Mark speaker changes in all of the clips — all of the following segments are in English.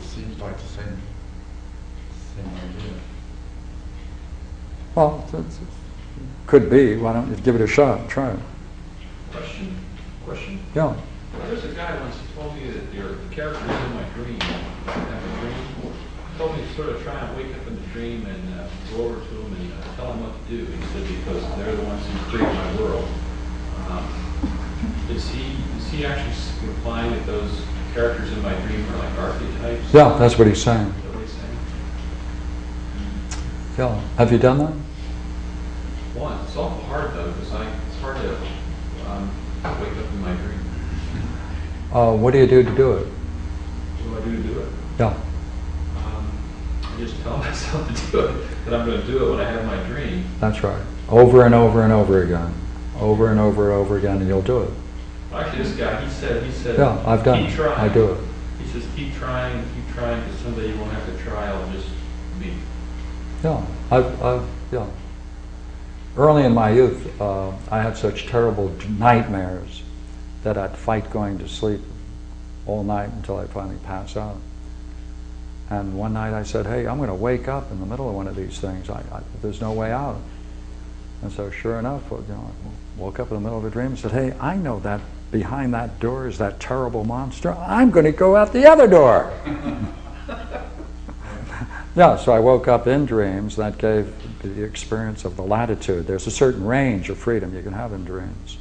Speaker 1: seems like the same idea.
Speaker 2: Well, could be. Why don't you give it a shot? Try it.
Speaker 3: Question?
Speaker 2: Yeah.
Speaker 3: Well, there's a guy once who told me that the characters in my dream, I have a dream, told me to sort of try and wake up in the dream and go over to them and tell them what to do. He said because they're the ones who create my world. Is he actually implying that those characters in my dream are like archetypes?
Speaker 2: Yeah, that's what he's saying.
Speaker 3: Is that what he's saying?
Speaker 2: Yeah. Have you done that?
Speaker 3: One, it's awful hard though, because it's hard to wake up in my dream.
Speaker 2: What do you do to do it?
Speaker 3: What do I do to do it?
Speaker 2: Yeah.
Speaker 3: I just tell myself to do it, that I'm going to do it when I have my dream.
Speaker 2: That's right. Over and over and over again. Over and over again, and you'll do it.
Speaker 3: Actually, this guy, he said,
Speaker 2: Yeah, I've done
Speaker 3: keep
Speaker 2: it.
Speaker 3: trying.
Speaker 2: I do it.
Speaker 3: He says, keep trying, because someday you won't have to try, I'll just be.
Speaker 2: Yeah. Yeah. Early in my youth, I had such terrible nightmares that I'd fight going to sleep all night until I finally pass out. And one night I said, hey, I'm going to wake up in the middle of one of these things. There's no way out. And so sure enough, I woke up in the middle of a dream and said, hey, I know that behind that door is that terrible monster. I'm going to go out the other door. Yeah, so I woke up in dreams. That gave the experience of the latitude. There's a certain range of freedom you can have in dreams.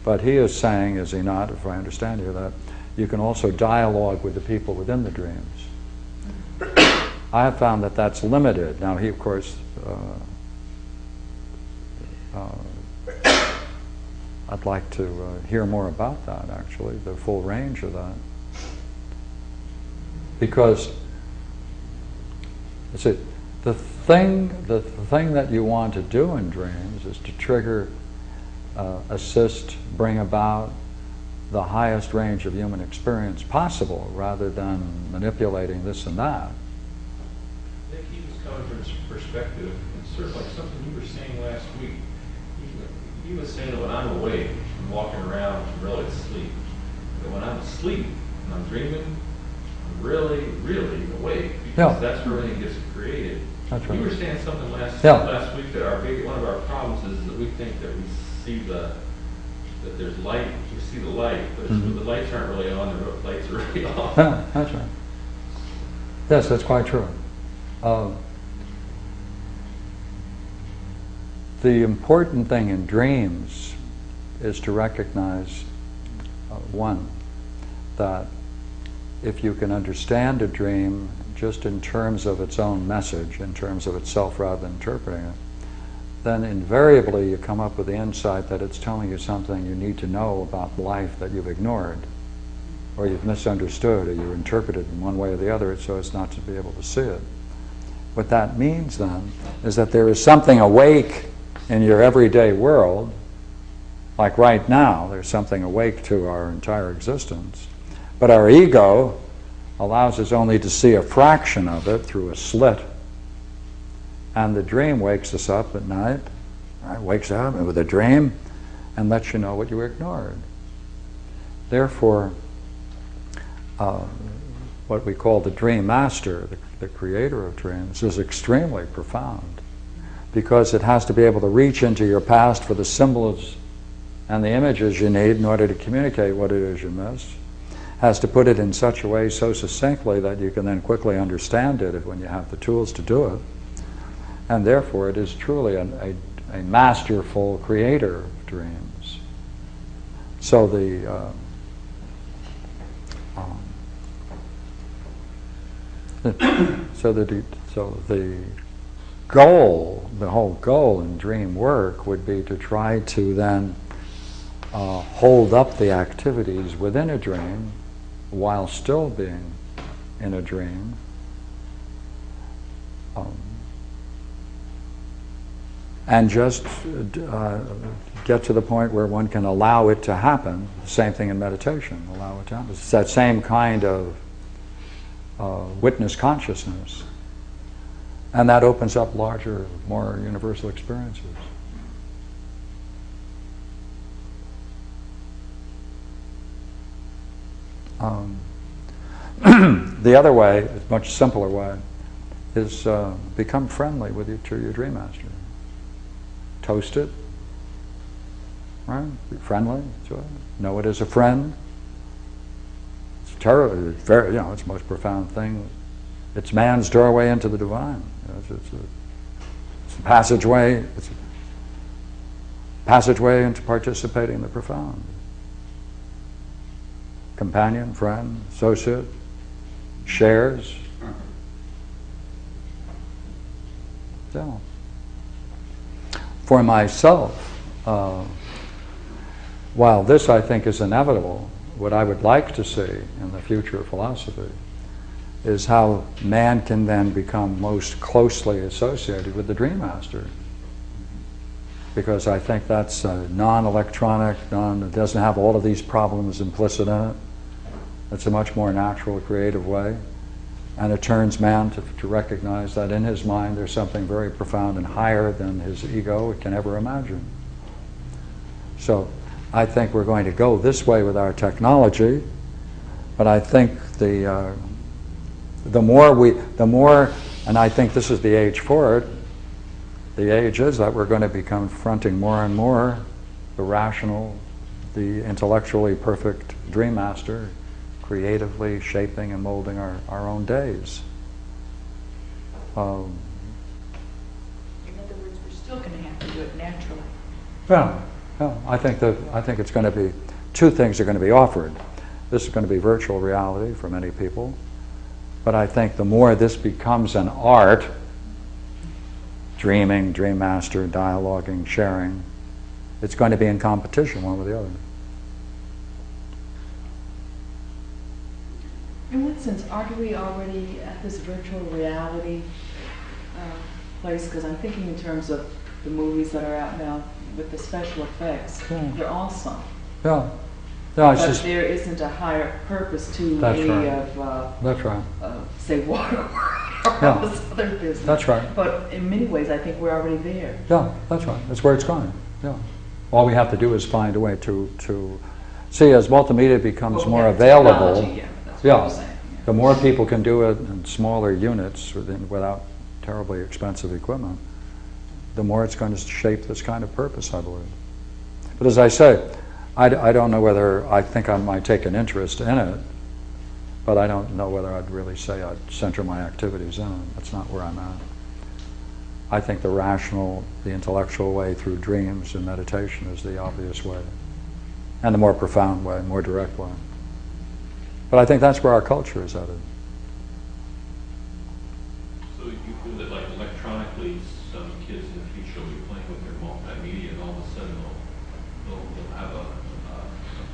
Speaker 2: But he is saying, is he not, if I understand you, that you can also dialogue with the people within the dreams. I have found that that's limited. Now he, of course, I'd like to hear more about that, actually, the full range of that. Because, you see, the thing that you want to do in dreams is to trigger, assist, bring about the highest range of human experience possible, rather than manipulating this and that.
Speaker 3: I think he was coming from his perspective, it's sort of like something you were saying last week. He was saying that when I'm awake, I'm walking around, I'm really asleep. But when I'm asleep and I'm dreaming, I'm really, really awake, because that's where everything gets created.
Speaker 2: That's right.
Speaker 3: You were saying something last week that one of our problems is that we think that we see that there's light, we see the light, but the lights aren't really on, the lights are really off.
Speaker 2: Yeah, that's right. Yes, that's quite true. The important thing in dreams is to recognize, one, that if you can understand a dream just in terms of its own message, in terms of itself rather than interpreting it, then invariably you come up with the insight that it's telling you something you need to know about life that you've ignored, or you've misunderstood, or you interpreted in one way or the other so as not to be able to see it. What that means then is that there is something awake in your everyday world, like right now, there's something awake to our entire existence, but our ego allows us only to see a fraction of it through a slit. And the dream wakes us up at night, right? Wakes up with a dream and lets you know what you ignored. Therefore, what we call the dream master, the creator of dreams, is extremely profound, because it has to be able to reach into your past for the symbols and the images you need in order to communicate what it is you missed. Has to put it in such a way so succinctly that you can then quickly understand it when you have the tools to do it. And therefore it is truly a masterful creator of dreams. So the goal, the whole goal in dream work would be to try to then hold up the activities within a dream while still being in a dream. And just get to the point where one can allow it to happen. The same thing in meditation, allow it to happen. It's that same kind of witness consciousness. And that opens up larger, more universal experiences. The other way, a much simpler way, is become friendly with your dream master. Toast it, right? Be friendly to it. Know it as a friend. It's terrible. It's very, it's the most profound thing. It's man's doorway into the divine. It's a passageway. It's a passageway into participating in the profound. Companion, friend, associate, shares. So, for myself, while this I think is inevitable, what I would like to see in the future of philosophy is how man can then become most closely associated with the Dream Master. Because I think that's non-electronic, it doesn't have all of these problems implicit in it. It's a much more natural, creative way. And it turns man to recognize that in his mind there's something very profound and higher than his ego can ever imagine. So I think we're going to go this way with our technology, but I think the more, and I think this is the age for it, the age is that we're going to be confronting more and more the rational, the intellectually perfect Dream Master, creatively shaping and molding our own days.
Speaker 4: In other words, we're still going to have to do it naturally.
Speaker 2: Yeah, I think it's going to be, two things are going to be offered. This is going to be virtual reality for many people, but I think the more this becomes an art, dreaming, dream master, dialoguing, sharing, it's going to be in competition one with the other.
Speaker 5: In what sense, aren't we already at this virtual reality place? Because I'm thinking in terms of the movies that are out now with the special effects.
Speaker 2: Yeah.
Speaker 5: They're awesome.
Speaker 2: Yeah. No, it's
Speaker 5: But
Speaker 2: just,
Speaker 5: there isn't a higher purpose to
Speaker 2: That's
Speaker 5: any
Speaker 2: right.
Speaker 5: of,
Speaker 2: that's right.
Speaker 5: say, water or
Speaker 2: Yeah.
Speaker 5: all this other business.
Speaker 2: That's right.
Speaker 5: But in many ways, I think we're already there.
Speaker 2: Yeah, that's right. That's where it's going. Yeah. All we have to do is find a way to see as multimedia becomes
Speaker 5: Well, we
Speaker 2: more
Speaker 5: have
Speaker 2: available.
Speaker 5: technology, yeah, that's what I'm saying, yeah.
Speaker 2: The more people can do it in smaller units without terribly expensive equipment, the more it's going to shape this kind of purpose, I believe. But as I say, I don't know whether, I think I might take an interest in it, but I don't know whether I'd really say I'd center my activities in it. That's not where I'm at. I think the rational, the intellectual way through dreams and meditation is the obvious way, and the more profound way, more direct way. But I think that's where our culture is headed.
Speaker 3: So you feel that like electronically, some kids in the future will be playing with their multimedia and all of a sudden they'll have a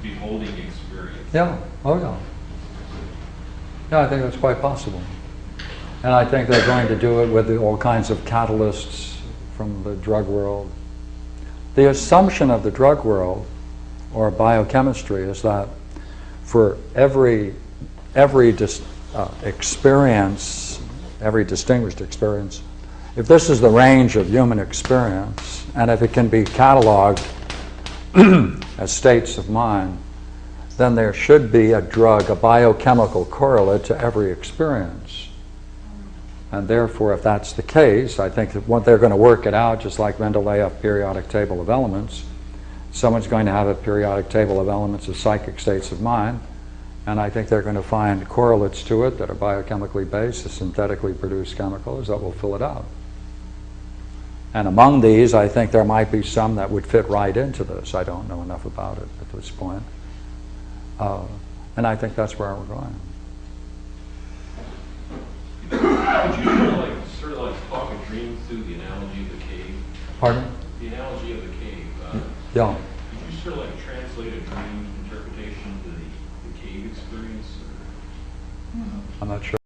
Speaker 3: beholding experience.
Speaker 2: Yeah, oh yeah. Yeah, I think that's quite possible. And I think they're going to do it with all kinds of catalysts from the drug world. The assumption of the drug world, or biochemistry, is that for every experience, every distinguished experience, if this is the range of human experience, and if it can be cataloged as states of mind, then there should be a drug, a biochemical correlate to every experience. And therefore, if that's the case, I think that what they're going to work it out, just like Mendeleev periodic table of elements, someone's going to have a periodic table of elements of psychic states of mind, and I think they're going to find correlates to it that are biochemically based, synthetically produced chemicals that will fill it out. And among these, I think there might be some that would fit right into this. I don't know enough about it at this point. And I think that's where we're going.
Speaker 3: Would you sort of like talk a dream through the analogy of the cave?
Speaker 2: Pardon?
Speaker 3: The analogy of the cave.
Speaker 2: Yeah.
Speaker 3: Could you sort of like translate a dream interpretation to the cave experience? Or?
Speaker 2: I'm not sure.